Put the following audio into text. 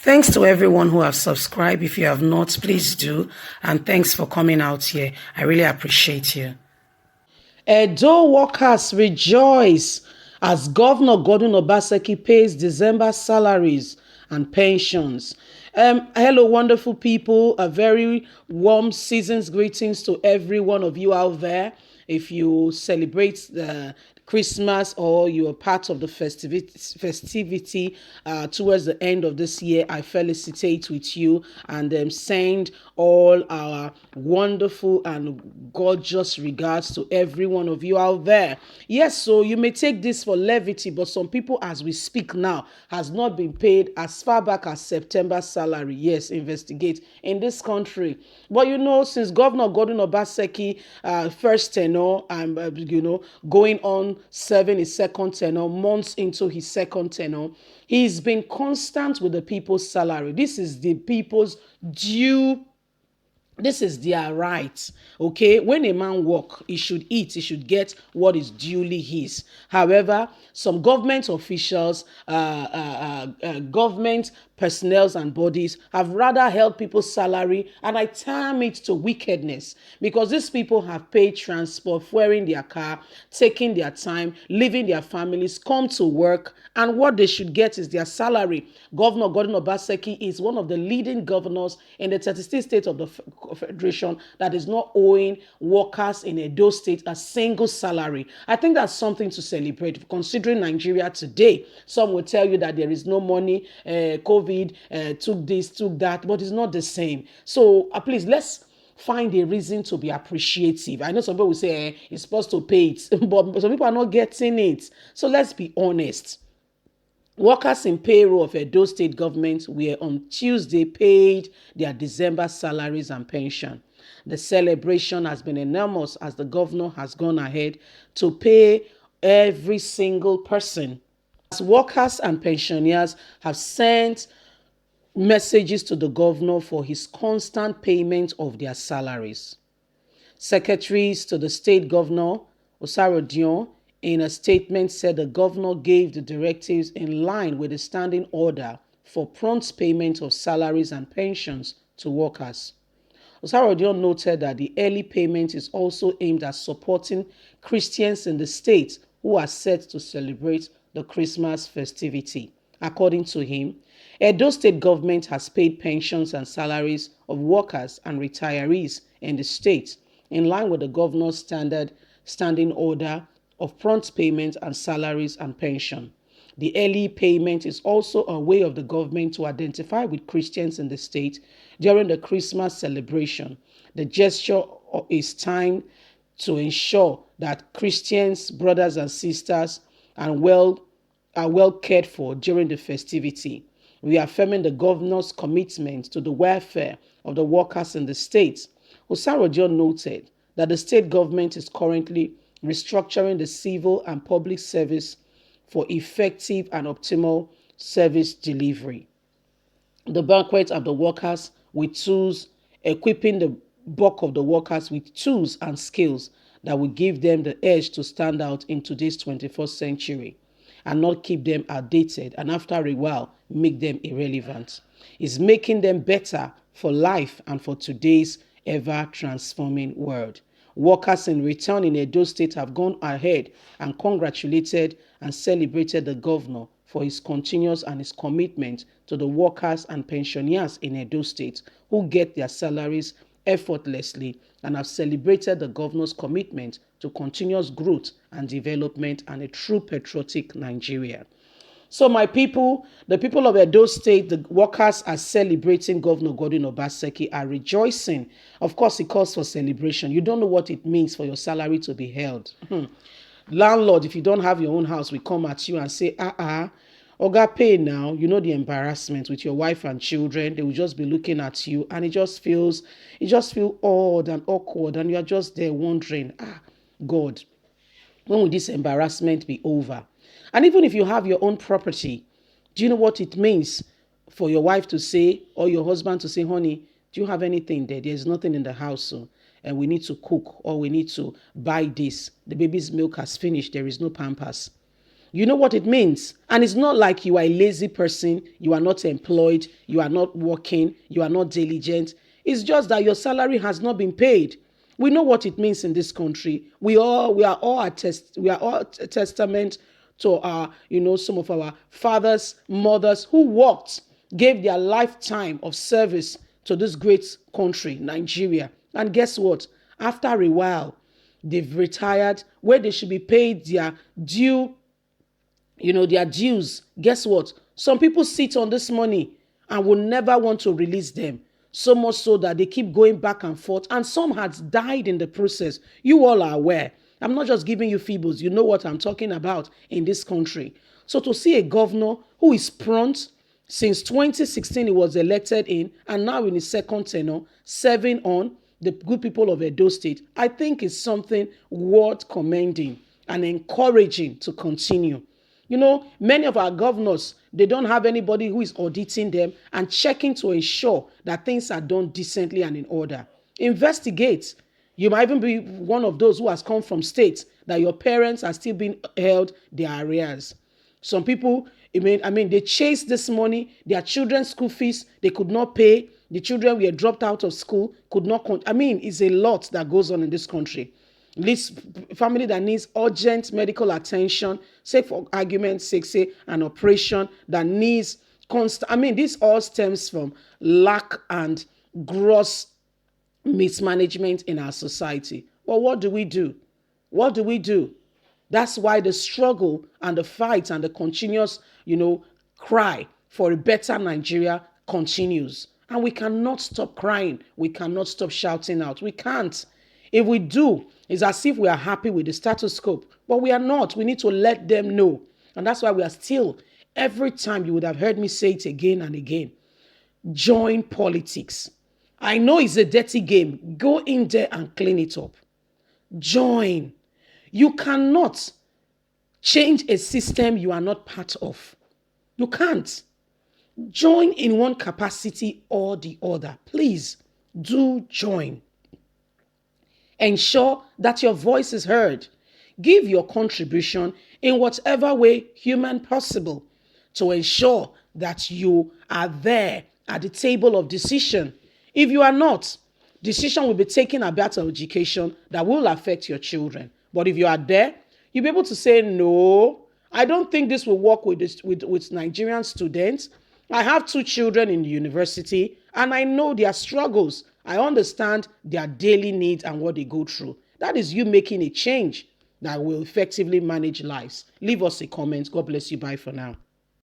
Thanks to everyone who have subscribed. If you have not, please do. And thanks for coming out here. I really appreciate you. Edo workers rejoice as Governor Godwin Obaseki pays December salaries and pensions. Hello, wonderful people. A very warm season's greetings to every one of you out there. If you celebrate the Christmas or you are part of the festivity towards the end of this year, I felicitate with you and send all our wonderful and gorgeous regards to every one of you out there. Yes, so you may take this for levity, but some people as we speak now has not been paid as far back as September salary. Yes, investigate in this country. But since Governor Gordon Obaseki first tenure and going on serving his second tenure, months into his second tenure, he's been constant with the people's salary. This is the people's due. This is their right. Okay, when a man work, he should eat, he should get what is duly his. However, some government officials, government personnel and bodies have rather held people's salary, and I term it to wickedness, because these people have paid transport, fueling their car, taking their time, leaving their families, come to work, and what they should get is their salary. Governor Gordon Obaseki is one of the leading governors in the 36 states of the Federation that is not owing workers in Edo State a single salary. I think that's something to celebrate, considering Nigeria today. Some will tell you that there is no money, COVID took this, took that, but it's not the same. So please, let's find a reason to be appreciative. I know some people will say you're supposed to pay it, but some people are not getting it. So let's be honest. Workers in payroll of Edo State government were on Tuesday paid their December salaries and pension. The celebration has been enormous as the governor has gone ahead to pay every single person. As workers and pensioners have sent messages to the governor for his constant payment of their salaries. Secretaries to the state governor, Osaro in a statement said the governor gave the directives in line with the standing order for prompt payment of salaries and pensions to workers. Osaro noted that the early payment is also aimed at supporting Christians in the state who are set to celebrate the Christmas festivity. According to him, Edo State government has paid pensions and salaries of workers and retirees in the state in line with the governor's standing order of prompt payment and salaries and pension. The early payment is also a way of the government to identify with Christians in the state during the Christmas celebration. The gesture is timed to ensure that Christians, brothers and sisters, are well cared for during the festivity, reaffirming the governor's commitment to the welfare of the workers in the state. Osaro noted that the state government is currently restructuring the civil and public service for effective and optimal service delivery. The banquet of the workers with tools, equipping the bulk of the workers with tools and skills that will give them the edge to stand out in today's 21st century and not keep them outdated and after a while make them irrelevant. Is making them better for life and for today's ever-transforming world. Workers in return in Edo State have gone ahead and congratulated and celebrated the governor for his continuous and his commitment to the workers and pensioners in Edo State who get their salaries effortlessly, and have celebrated the governor's commitment to continuous growth and development and a true patriotic Nigeria. So my people, the people of Edo State, the workers are celebrating Governor Godwin Obaseki, are rejoicing. Of course, it calls for celebration. You don't know what it means for your salary to be held. Landlord, if you don't have your own house, will come at you and say, Oga, pay now. You know the embarrassment with your wife and children. They will just be looking at you, and it just feels odd and awkward, and you are just there wondering, God, when will this embarrassment be over? And even if you have your own property, do you know what it means for your wife to say, or your husband to say, honey, do you have anything there? There's nothing in the house, so, and we need to cook, or we need to buy this. The baby's milk has finished. There is no Pampers. You know what it means? And it's not like you are a lazy person, you are not employed, you are not working, you are not diligent. It's just that your salary has not been paid. We know what it means in this country. We are all a testament to our, some of our fathers, mothers who worked, gave their lifetime of service to this great country, Nigeria. And guess what? After a while, they've retired where they should be paid their due, their dues. Guess what? Some people sit on this money and will never want to release them. So much so that they keep going back and forth. And some had died in the process. You all are aware. I'm not just giving you feebles. You know what I'm talking about in this country. So to see a governor who is prompt, since 2016 he was elected in, and now in his second tenure, serving on the good people of Edo State, I think is something worth commending and encouraging to continue. Many of our governors, they don't have anybody who is auditing them and checking to ensure that things are done decently and in order. Investigate. You might even be one of those who has come from states that your parents are still being held their arrears. Some people, they chased this money, their children's school fees, they could not pay. The children were dropped out of school, could not, it's a lot that goes on in this country. This family that needs urgent medical attention, say for argument's sake, say an operation that needs constant. This all stems from lack and gross mismanagement in our society. But what do we do? What do we do? That's why the struggle and the fight and the continuous, cry for a better Nigeria continues. And we cannot stop crying. We cannot stop shouting out. We can't. If we do, it's as if we are happy with the status quo. But we are not. We need to let them know. And that's why we are still, every time you would have heard me say it again and again, join politics. I know it's a dirty game. Go in there and clean it up. Join. You cannot change a system you are not part of. You can't. Join in one capacity or the other. Please do join. Ensure that your voice is heard. Give your contribution in whatever way human possible to ensure that you are there at the table of decision. If you are not, decision will be taken about education that will affect your children. But if you are there, you'll be able to say, no, I don't think this will work with Nigerian students. I have 2 children in the university and I know their struggles. I understand their daily needs and what they go through. That is you making a change that will effectively manage lives. Leave us a comment. God bless you. Bye for now.